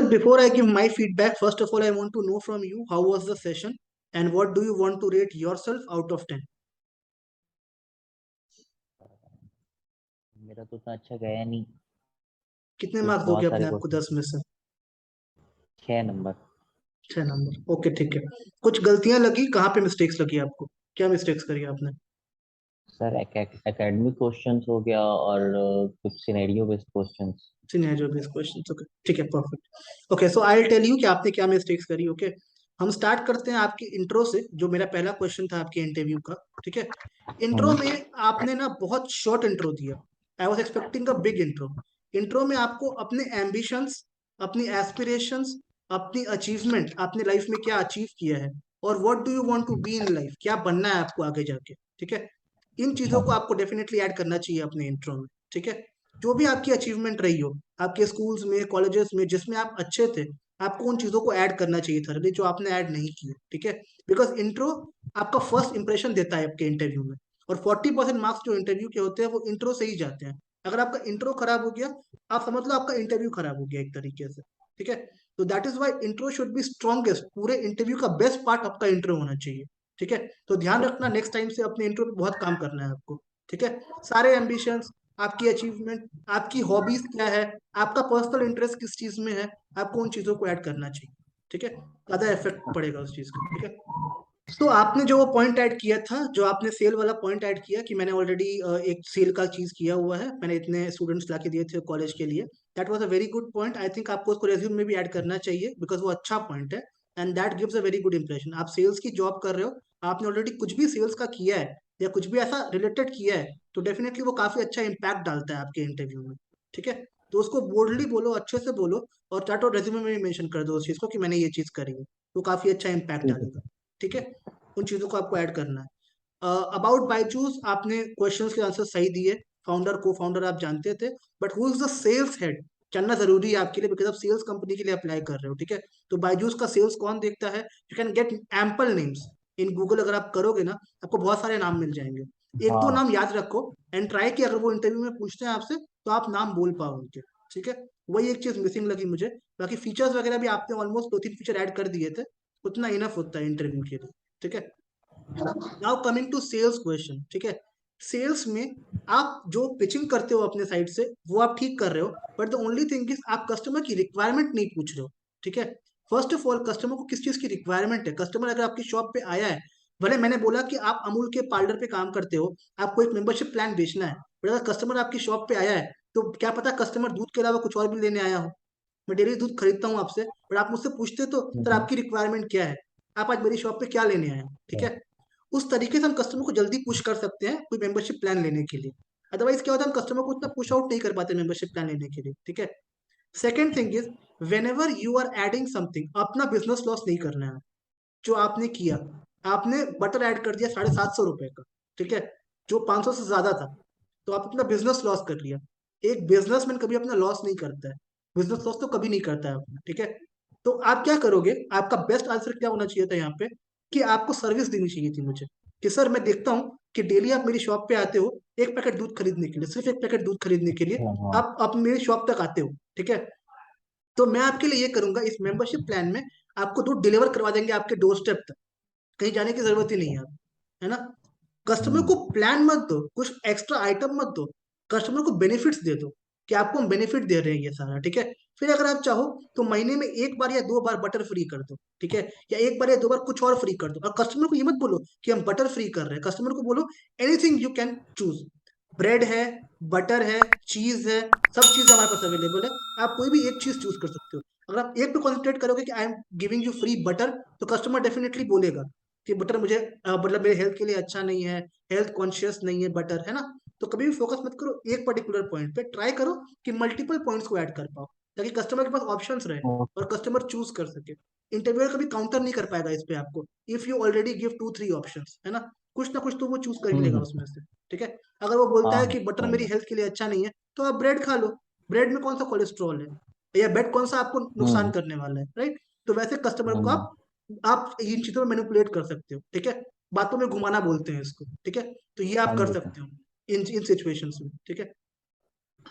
Sir, before I give my feedback, first of all, I want to know from you how was the session and what do you want to rate yourself out of 10? मेरा तो उतना अच्छा गया नहीं। कितने कुछ marks दोगे बहुत अपने सारे आप को क्वेश्चन 10 में से? 6 नंबर। 6 नंबर। ओके, ठीक है। कुछ गलतियां लगी, कहाँ पे मिस्टेक्स लगी आपको? क्या मिस्टेक्स करी आपने? सर एकेडमिक क्वेश्चंस हो गया और कुछ scenario based questions. Scenario based questions. Okay, ठीक है, perfect. Okay, so I will tell you कि आपने क्या मिस्टेक्स करी। ओके, हम स्टार्ट करते हैं आपकी इंट्रो से, जो मेरा पहला क्वेश्चन था आपके इंटरव्यू का। ठीक है, इंट्रो में आपने ना बहुत शॉर्ट इंट्रो दिया। I was expecting a big intro. Intro में आपको अपने एम्बिशंस, अपनी एस्पिरेशंस, अपनी अचीवमेंट, आपने लाइफ में क्या अचीव किया है और what do you want to be in life, क्या बनना है आपको आगे जाके। ठीक है, इन चीजों को आपको डेफिनेटली ऐड करना चाहिए अपने इंट्रो में। ठीक है, जो भी आपकी अचीवमेंट रही हो आपके स्कूल्स में, कॉलेजेस में, जिसमें आप अच्छे थे, आपको उन चीजों को ऐड करना चाहिए था, जो आपने ऐड नहीं किया। ठीक है, बिकॉज इंट्रो आपका फर्स्ट इंप्रेशन देता है आपके इंटरव्यू में, और 40% मार्क्स जो इंटरव्यू के होते हैं वो इंट्रो से ही जाते हैं। अगर आपका इंट्रो खराब हो गया, आप समझ लो आपका इंटरव्यू खराब हो गया एक तरीके से। ठीक है, तो that is why intro should be strongest. पूरे इंटरव्यू का बेस्ट पार्ट आपका इंट्रो होना चाहिए। ठीक है, तो ध्यान रखना, नेक्स्ट टाइम से अपने इंट्रो पे बहुत काम करना है आपको। ठीक है, सारे एम्बिशंस, आपकी अचीवमेंट, आपकी हॉबीज क्या है, आपका पर्सनल इंटरेस्ट किस चीज में है, आपको उन चीजों को ऐड करना चाहिए। ठीक है, ज्यादा इफेक्ट पड़ेगा उस चीज का। ठीक है, तो आपने जो वो पॉइंट ऐड किया था, जो आपने सेल वाला पॉइंट ऐड किया कि मैंने ऑलरेडी एक सेल का चीज किया हुआ है, मैंने इतने स्टूडेंट्स ला के दिए थे कॉलेज के लिए, that was a very good point. I think आपको उसको रेज्यूम में भी ऐड करना चाहिए, बिकॉज वो अच्छा पॉइंट है and that gives a very good impression. आप सेल्स की जॉब कर रहे हो, आपने ऑलरेडी कुछ भी सेल्स का किया है या कुछ भी ऐसा रिलेटेड किया है, तो डेफिनेटली वो काफी अच्छा इम्पैक्ट डालता है आपके इंटरव्यू में। ठीक है, तो उसको बोल्डली बोलो, अच्छे से बोलो, और चाहे रेज्यूमे में भी मेंशन कर दो उस चीज को कि मैंने ये चीज करी है, तो काफी अच्छा इम्पैक्ट ठीक है डालेगा। सर। ठीक है, उन चीजों को आपको ऐड करना है। अबाउट बायजूस आपने क्वेश्चंस के आंसर सही दिए, फाउंडर को फाउंडर आप जानते थे, but who is the sales head जानना जरूरी है आपके लिए, बिकॉज आप सेल्स कंपनी के लिए अप्लाई कर रहे हो। ठीक है, तो बायजूस का सेल्स कौन देखता है? You can gate ample names in Google. अगर आप करोगे ना, आपको बहुत सारे नाम मिल जाएंगे। एक दो हाँ। नाम याद रखो एंड ट्राई कि अगर वो इंटरव्यू में पूछते हैं आपसे, तो आप नाम बोल पाओ उनके। ठीक है, वही एक चीज मिसिंग लगी मुझे। बाकी फीचर्स वगैरह भी आपने ऑलमोस्ट 2-3 फीचर ऐड कर दिए थे, उतना इनफ होता है इंटरव्यू के लिए। ठीक है, now coming to sales question. ठीक है, सेल्स में आप जो पिचिंग करते हो अपने साइड से, वो आप ठीक कर रहे हो, but the only thing is आप कस्टमर की रिक्वायरमेंट नहीं पूछ रहे हो। ठीक है, फर्स्ट ऑफ ऑल कस्टमर को किस चीज की रिक्वायरमेंट है। कस्टमर अगर आपकी शॉप पे आया है, भले मैंने बोला कि आप अमूल के पार्लर पे काम करते हो, आपको एक मेंबरशिप प्लान बेचना है, बट अगर कस्टमर आपकी शॉप पे आया है, तो क्या पता कस्टमर दूध के अलावा कुछ और भी लेने आया हो। मैं डेली दूध खरीदता हूँ आपसे, बट आप मुझसे पूछते तो सर हम्म, आपकी रिक्वायरमेंट क्या है, आप आज मेरी शॉप पे क्या लेने आए हैं। ठीक है, उस तरीके से हम कस्टमर को जल्दी पुश कर सकते हैं कोई मेंबरशिप प्लान लेने के लिए। अदरवाइज क्या होता है, हम कस्टमर को उतना पुश आउट नहीं कर पाते मेंबरशिप प्लान लेने के लिए। ठीक है, second thing is, whenever you are adding something, अपना बिजनेस लॉस नहीं करना है। जो आपने किया, आपने बटर ऐड कर दिया 750 रुपए का। ठीक है, जो 500 से ज्यादा था, तो आप अपना बिजनेस लॉस कर लिया। एक बिजनेसमैन कभी अपना लॉस नहीं करता है, बिजनेस लॉस तो कभी नहीं करता है अपना। ठीक है, तो आप क्या करोगे, आपका बेस्ट आंसर क्या होना चाहिए था यहाँ पे, कि आपको सर्विस देनी चाहिए थी मुझे, कि सर मैं देखता हूँ कि डेली आप मेरी शॉप पे आते हो एक पैकेट दूध खरीदने के लिए, सिर्फ एक पैकेट दूध खरीदने के लिए हाँ हाँ। आप मेरी शॉप तक आते हो। ठीक है, तो मैं आपके लिए ये करूंगा, इस मेंबरशिप प्लान में आपको दूध डिलीवर करवा देंगे आपके डोर स्टेप तक, कहीं जाने की जरूरत ही नहीं है आप, है ना। कस्टमर को हम्म। प्लान मत दो, कुछ एक्स्ट्रा आइटम मत दो, कस्टमर को बेनिफिट्स दे दो कि आपको हम बेनिफिट दे रहे हैं ये सारा। ठीक है, फिर अगर आप चाहो तो महीने में एक बार या दो बार बटर फ्री कर दो। ठीक है, या एक बार या दो बार कुछ और फ्री कर दो, और कस्टमर को ये मत बोलो कि हम बटर फ्री कर रहे हैं, कस्टमर को बोलो anything you can choose. Bread है, बटर है, चीज है, सब चीज हमारे पास अवेलेबल है, आप कोई भी एक चीज चूज कर सकते हो। अगर आप एक पे कॉन्सेंट्रेट करोगे कि I am giving you free butter, तो कस्टमर डेफिनेटली बोलेगा कि बटर मुझे मतलब मेरे हेल्थ के लिए अच्छा नहीं है, हेल्थ कॉन्शियस नहीं है बटर, है ना। तो कभी भी फोकस मत करो एक पर्टिकुलर पॉइंट पे, ट्राई करो कि मल्टीपल पॉइंट्स को ऐड कर पाओ, ताकि कस्टमर के पास ऑप्शंस रहे और कस्टमर चूज कर सके। इंटरव्यूअर कभी काउंटर नहीं कर पाएगा इस पे आपको, if you already give 2-3 options, है ना, कुछ ना कुछ तो वो चूज कर ही लेगा हम्म। उसमें से। ठीक है, अगर वो बोलता हाँ है हाँ कि बटर समझ मेरी गया। हेल्थ के लिए अच्छा नहीं है, तो आप ब्रेड खा लो, ब्रेड में कौन सा कोलेस्ट्रॉल है, या ब्रेड कौन सा आपको नुकसान हम्म करने वाला है, राइट। तो वैसे कस्टमर को हम्म। आप इन चीजों में मैनिपुलेट कर सकते हो। ठीक है, बातों में घुमाना बोलते हैं इसको। ठीक है, तो ये आप हाँ कर जी सर। सकते हो इन इन सिचुएशंस में। ठीक है,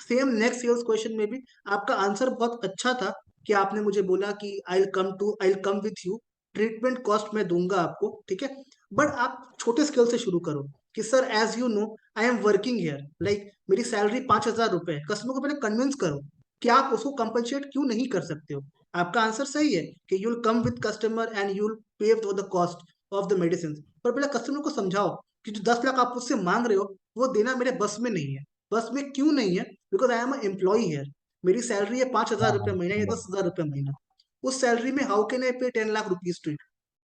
सेम नेक्स्ट सेल्स क्वेश्चन में भी आपका आंसर बहुत अच्छा था कि आपने मुझे बोला कि I come with you, treatment cost मैं दूंगा आपको, ठीक है। बट आप छोटे स्केल से शुरू करो कि sir as you know I am working here, like मेरी सैलरी 5,000 रुपए है। कस्टमर को पहले कन्विंस करो कि आप उसको कंपनसेट क्यों नहीं कर सकते हो। आपका आंसर सही है कि you will come with customer and you will pay for the cost of the medicine, पर पहले कस्टमर को समझाओ कि जो 10 लाख आप उससे मांग रहे हो वो देना मेरे बस में नहीं है। बस में क्यों नहीं है? Because I am employ here, मेरी सैलरी है 5,000 रुपये हाँ महीना या हाँ 10,000 रुपये महीना। उस सैलरी में हाउ कैन आई पे 10 लाख रुपीज टू,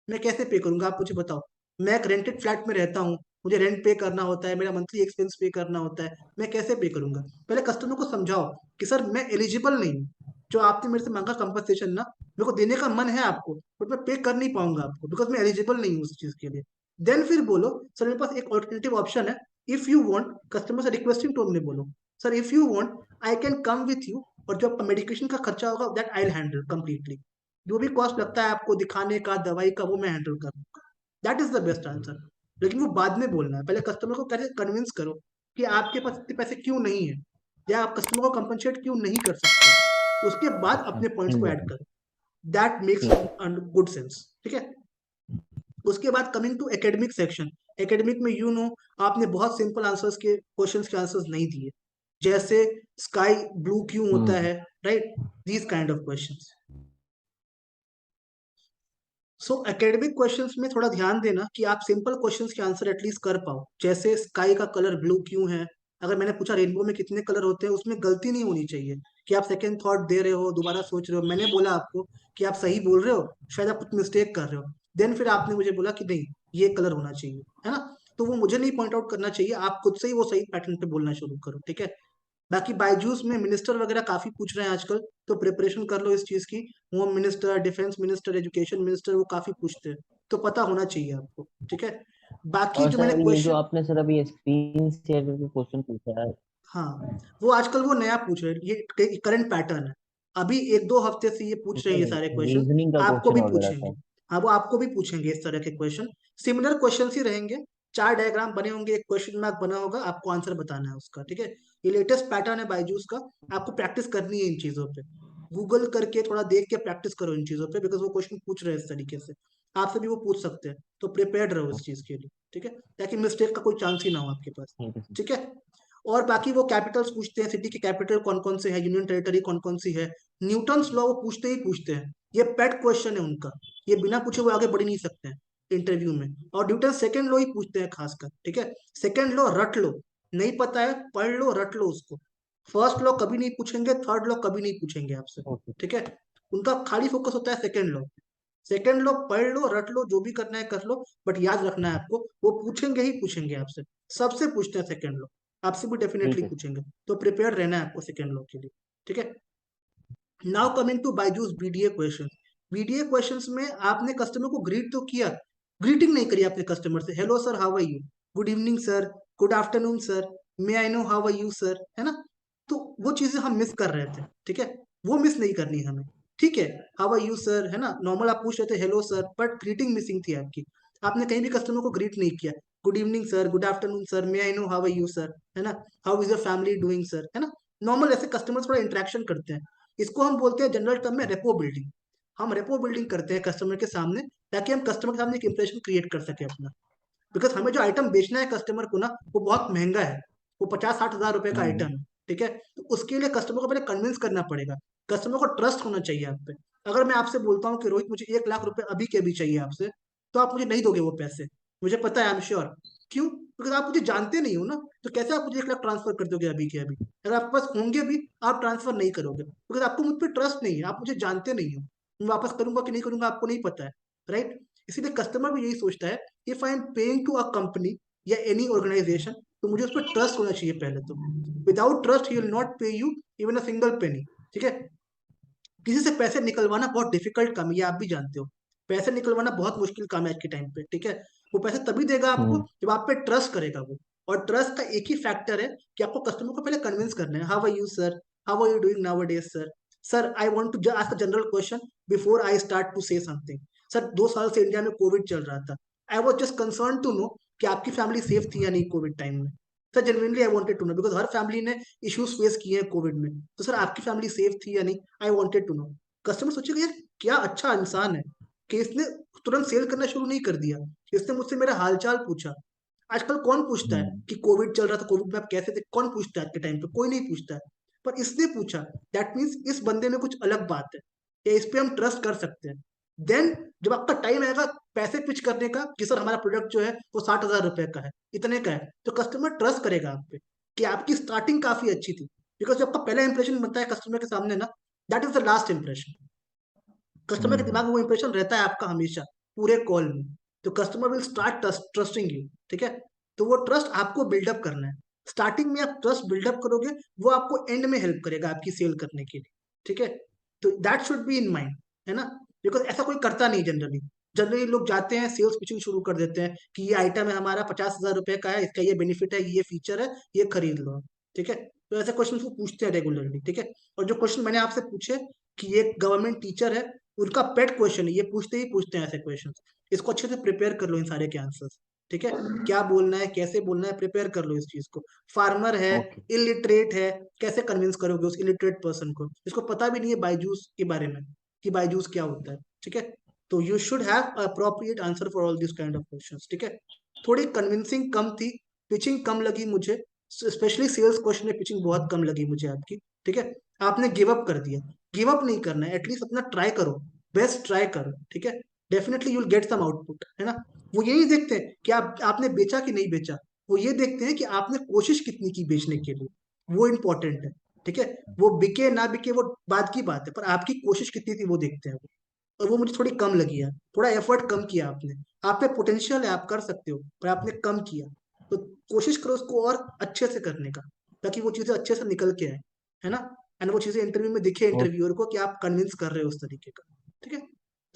मैं कैसे पे करूंगा? आप मुझे बताओ। मैं एक रेंटेड फ्लैट में रहता हूँ, मुझे रेंट पे करना होता है, मेरा मंथली एक्सपेंस पे करना होता है, मैं कैसे पे करूंगा? पहले कस्टमर को समझाओ कि सर मैं एलिजिबल नहीं हूँ, जो आपने मेरे से मांगा कंपनसेशन ना, मेरे को देने का मन है आपको, बट मैं पे कर नहीं पाऊंगा आपको बिकॉज मैं एलिजिबल नहीं हूँ उस चीज के लिए। देन फिर बोलो सर मेरे पास एक ऑल्टरनेटिव ऑप्शन है, इफ यू वांट, कस्टमर से रिक्वेस्टिंग टोन में बोलो, sir if you want I can come with you, और जो आपका मेडिकेशन का खर्चा होगा that I will handle completely, जो भी कॉस्ट लगता है आपको दिखाने का, दवाई का, वो मैं हैंडल करूंगा। That is the best answer. लेकिन वो बाद में बोलना है, पहले कस्टमर को कैसे कन्विंस करो कि आपके पास इतने पैसे क्यों नहीं है, या आप कस्टमर को कंपनसेट क्यों नहीं कर सकते, उसके बाद हाँ, अपने पॉइंट्स को ठीक ऐड है करो। दैट मेक्स ठीक है। गुड सेंस, ठीक है। उसके बाद coming to academic section, academic में यू नो आपने बहुत सिंपल आंसर्स के क्वेश्चंस के आंसर्स नहीं दिए, जैसे स्काई ब्लू क्यों होता हम्म है, right, these kind of questions. So academic questions में थोड़ा ध्यान देना कि आप सिंपल क्वेश्चंस के आंसर एटलीस्ट कर पाओ, जैसे स्काई का कलर ब्लू क्यों है। अगर मैंने पूछा रेनबो में कितने कलर होते हैं, उसमें गलती नहीं होनी चाहिए कि आप सेकंड थॉट दे रहे हो, दोबारा सोच रहे हो। मैंने बोला आपको कि आप सही बोल रहे हो, शायद आप कुछ मिस्टेक कर रहे हो, देन फिर आपने मुझे बोला कि नहीं ये कलर होना चाहिए, है ना। तो वो मुझे नहीं पॉइंट आउट करना चाहिए, आप खुद से ही वो सही पैटर्न पे बोलना शुरू करो, ठीक है। बाकी बायजूस में मिनिस्टर वगैरह काफी पूछ रहे हैं आजकल, तो प्रिपरेशन कर लो इस चीज की। Home minister, defence minister, education minister, वो काफी पूछते हैं, तो पता होना चाहिए आपको, ठीक है। बाकी और जो मैंने सर ये जो क्वेश्चन, आपने सर अभी स्क्रीन शेयर करके क्वेश्चन पूछा है। हाँ, वो आजकल वो नया पूछ रहे हैं, ये करंट पैटर्न है। अभी 1-2 हफ्ते से ये पूछ रहे हैं ये सारे क्वेश्चन, रीजनिंग का आपको क्वेश्चन भी वगैरह पूछेंगे। था। हाँ, वो आपको भी पूछेंगे इस तरह के क्वेश्चन, सिमिलर क्वेश्चन ही रहेंगे। 4 डायग्राम बने होंगे, एक क्वेश्चन मार्क बना होगा, आपको आंसर बताना है उसका, ठीक है। ये लेटेस्ट पैटर्न है बायजूस का, आपको प्रैक्टिस करनी है इन चीजों पे। गूगल करके थोड़ा देख के प्रैक्टिस करो इन चीजों पे, बिकॉज वो क्वेश्चन पूछ रहे हैं इस तरीके से, आपसे भी वो पूछ सकते हैं, तो प्रिपेयर्ड रहो इस चीज के लिए, ठीक है, ताकि मिस्टेक का कोई चांस ही ना हो आपके पास, ठीक है सर। ठीक है। और बाकी वो कैपिटल्स पूछते हैं, सिटी के कैपिटल कौन कौन से है, यूनियन टेरिटरी कौन कौन सी है, न्यूटन्स लॉ वो पूछते ही पूछते हैं, ये पेट क्वेश्चन है उनका, ये बिना पूछे वो आगे बढ़ ही नहीं सकते हैं इंटरव्यू में। और न्यूटन सेकंड लॉ ही पूछते हैं खासकर, ठीक है। सेकंड लॉ रट लो, नहीं पता है पढ़ लो, रट लो उसको। फर्स्ट लॉ कभी नहीं पूछेंगे, थर्ड लॉ कभी नहीं पूछेंगे आपसे, ओके। ठीक है। उनका खाली फोकस होता है सेकंड लॉ। सेकंड लो, पढ़ लो, रट लो, जो भी करना है कर लो, बट याद रखना है आपको, वो पूछेंगे ही पूछेंगे आपसे, सबसे पूछते हैं सेकंड लो, आपसे भी डेफिनेटली ठीक है पूछेंगे, तो प्रिपेयर रहना है आपको सेकंड लो के लिए, ठीक है। Now coming to Byju's BDA question. BDA questions में आपने कस्टमर को ग्रीट तो किया, ग्रीटिंग नहीं करी आपने कस्टमर से, hello sir how are you, good evening sir, good afternoon sir, may I know how are you sir, है ना। तो वो चीजें हम मिस कर रहे थे, ठीक है, वो मिस नहीं करनी है हमें, ठीक है। हाउ आर यू सर, है ना, नॉर्मल आप पूछ रहे थे hello sir, but greeting missing थी आपकी, आपने कहीं भी कस्टमर को ग्रीट नहीं किया, good evening sir, good afternoon sir, may I know how are you sir, है ना, how is your family doing sir, है ना। नॉर्मल ऐसे कस्टमर थोड़ा इंटरेक्शन करते हैं, इसको हम बोलते हैं जनरल टर्म में रेपो बिल्डिंग। हम रेपो बिल्डिंग करते हैं कस्टमर के सामने, ताकि हम कस्टमर के सामने एक इंप्रेशन क्रिएट कर सके अपना, बिकॉज हमें जो आइटम बेचना है कस्टमर को ना, वो बहुत महंगा है, वो 50-60 हज़ार रुपए का हम्म आइटम है, ठीक है। तो उसके लिए कस्टमर को पहले कन्विंस करना पड़ेगा, कस्टमर को ट्रस्ट होना चाहिए आप पे। अगर मैं आपसे बोलता हूँ कि रोहित मुझे 1 लाख रुपए अभी के अभी चाहिए आपसे, तो आप मुझे नहीं दोगे वो पैसे, मुझे पता है, आई एम श्योर। क्यों? बिकॉज आप मुझे जानते नहीं हो ना, तो कैसे आप मुझे 1 लाख ट्रांसफर कर दोगे अभी के अभी? अगर आपके पास होंगे भी, आप ट्रांसफर नहीं करोगे, बिकॉज आपको मुझ पर ट्रस्ट नहीं है, आप मुझे जानते नहीं हो, मैं वापस करूंगा कि नहीं करूंगा आपको नहीं पता है, राइट। इसीलिए कस्टमर भी यही सोचता है, if I am paying to a company या एनी ऑर्गेनाइजेशन, तो मुझे उस पर ट्रस्ट होना चाहिए पहले तो। Without trust he will not pay you even a single penny, ठीक है। किसी से पैसे निकलवाना बहुत डिफिकल्ट काम है, ये आप भी जानते हो, पैसे निकलवाना बहुत मुश्किल काम है आज के टाइम पे, ठीक है। वो पैसे तभी देगा आपको हम्म जब आप पे ट्रस्ट करेगा वो, और ट्रस्ट का एक ही फैक्टर है कि आपको कस्टमर को पहले कन्विंस करना है, how are you sir, how are you doing now days sir, sir I want to ask a general question before I start to say something. Sir 2 साल से इंडिया में कोविड चल रहा था, I was just concern to know कि आपकी family safe थी या नहीं कोविड टाइम में, sir genuinely I wanted to know, because हर फैमिली ने इश्यूज फेस किए हैं कोविड में, तो सर आपकी फैमिली सेफ थी या नहीं, I wanted to know. Customer सोचेगा यार क्या अच्छा इंसान है कि इसने तुरंत सेल करना शुरू नहीं कर दिया, इसने मुझसे मेरा हालचाल पूछा। आजकल कौन पूछता है हम्म। कि कोविड चल रहा था, कोविड में आप कैसे थे, कौन पूछता है आज के टाइम पे, कोई नहीं पूछता है। पर इसने पूछा, दैट मीन्स इस बंदे में कुछ अलग बात है, या इस पे हम ट्रस्ट कर सकते हैं। देन जब आपका टाइम आएगा पैसे पिच करने का कि सर हमारा प्रोडक्ट जो है वो 60,000 रुपए का है, इतने का है, तो कस्टमर ट्रस्ट करेगा आप पे कि आपकी स्टार्टिंग काफी अच्छी थी। बिकॉज जो आपका पहला इंप्रेशन बनता है कस्टमर के सामने ना, that is the last impression. Customer के दिमाग में वो इंप्रेशन रहता है आपका हमेशा, पूरे कॉल में। तो customer will start trusting you, ठीक है। तो वो ट्रस्ट आपको बिल्डअप करना है। स्टार्टिंग में आप ट्रस्ट बिल्डअप करोगे, वो आपको एंड में हेल्प करेगा आपकी सेल करने के लिए, ठीक है। तो that should be in mind, है ना। बिकॉज ऐसा कोई करता नहीं जनरली। जनरली लोग जाते हैं सेल्स पिचिंग शुरू कर देते हैं कि ये आइटम है हमारा 50,000 रुपए का है, इसका ये बेनिफिट है, ये फीचर है, ये खरीद लो, ठीक है। तो ऐसे क्वेश्चन को पूछते हैं रेगुलरली, ठीक है। और जो क्वेश्चन मैंने आपसे पूछे कि ये गवर्नमेंट टीचर है, उनका पेट क्वेश्चन है, ये पूछते ही पूछते हैं ऐसे क्वेश्चन। इसको अच्छे से प्रिपेयर कर लो इन सारे के आंसर्स, ठीक है। क्या बोलना है, कैसे बोलना है, प्रिपेयर कर लो इस चीज को। फार्मर है, ओके। इलिटरेट है, कैसे कन्विंस करोगे उस इलिटरेट पर्सन को, जिसको पता भी नहीं है बायजूस के बारे में कि बायजूस क्या होता है, ठीक है। तो you should have appropriate answer for all this kind of questions, ठीक है। थोड़ी कन्विंसिंग कम थी, पिचिंग कम लगी मुझे, स्पेशली सेल्स क्वेश्चन में पिचिंग बहुत कम लगी मुझे आपकी, ठीक है। आपने गिव अप कर दिया, गिव अप नहीं करना है, एटलीस्ट अपना ट्राई करो, बेस्ट ट्राई करो, ठीक है। Definitely you will get some output, है ना। वो यही देखते हैं कि आपने बेचा कि नहीं बेचा, वो ये देखते हैं कि आपने कोशिश कितनी की बेचने के लिए, वो इंपॉर्टेंट है, ठीक है। वो बिके ना बिके वो बाद की बात है, पर आपकी कोशिश कितनी थी वो देखते हैं वो। और वो मुझे थोड़ी कम लगी है, थोड़ा एफर्ट कम किया आपने। आप में पोटेंशियल है, आप कर सकते हो, पर आपने कम किया। तो कोशिश करो उसको और अच्छे से करने का, ताकि वो चीजें अच्छे से निकल के आए, है ना। एंड वो चीजें इंटरव्यू में दिखे ओके। इंटरव्यूअर को कि आप कन्विंस कर रहे हो उस तरीके का, ठीक है।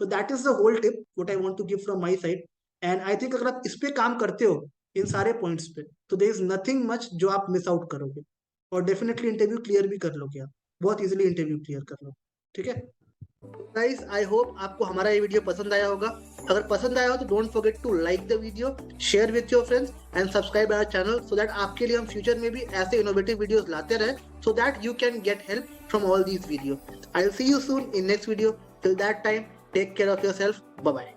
तो that is the whole tip what I want to give from my side. And I think अगर आप इस पे काम करते हो, इन सारे पॉइंट्स पे, तो देयर इज नथिंग मच जो आप मिस आउट करोगे। और डेफिनेटली इंटरव्यू क्लियर भी कर लोगे आप, बहुत इजीली इंटरव्यू क्लियर कर लो, ठीक है। गाइस आई होप आपको हमारा ये वीडियो पसंद आया होगा। अगर पसंद आया हो तो don't forget to like the video, share with your friends and subscribe our channel, so that आपके लिए हम फ्यूचर में भी ऐसे इनोवेटिव वीडियोस लाते रहे, so that you can get help from all these video. I will see you soon in next video. Till that time, take care of yourself, bye bye.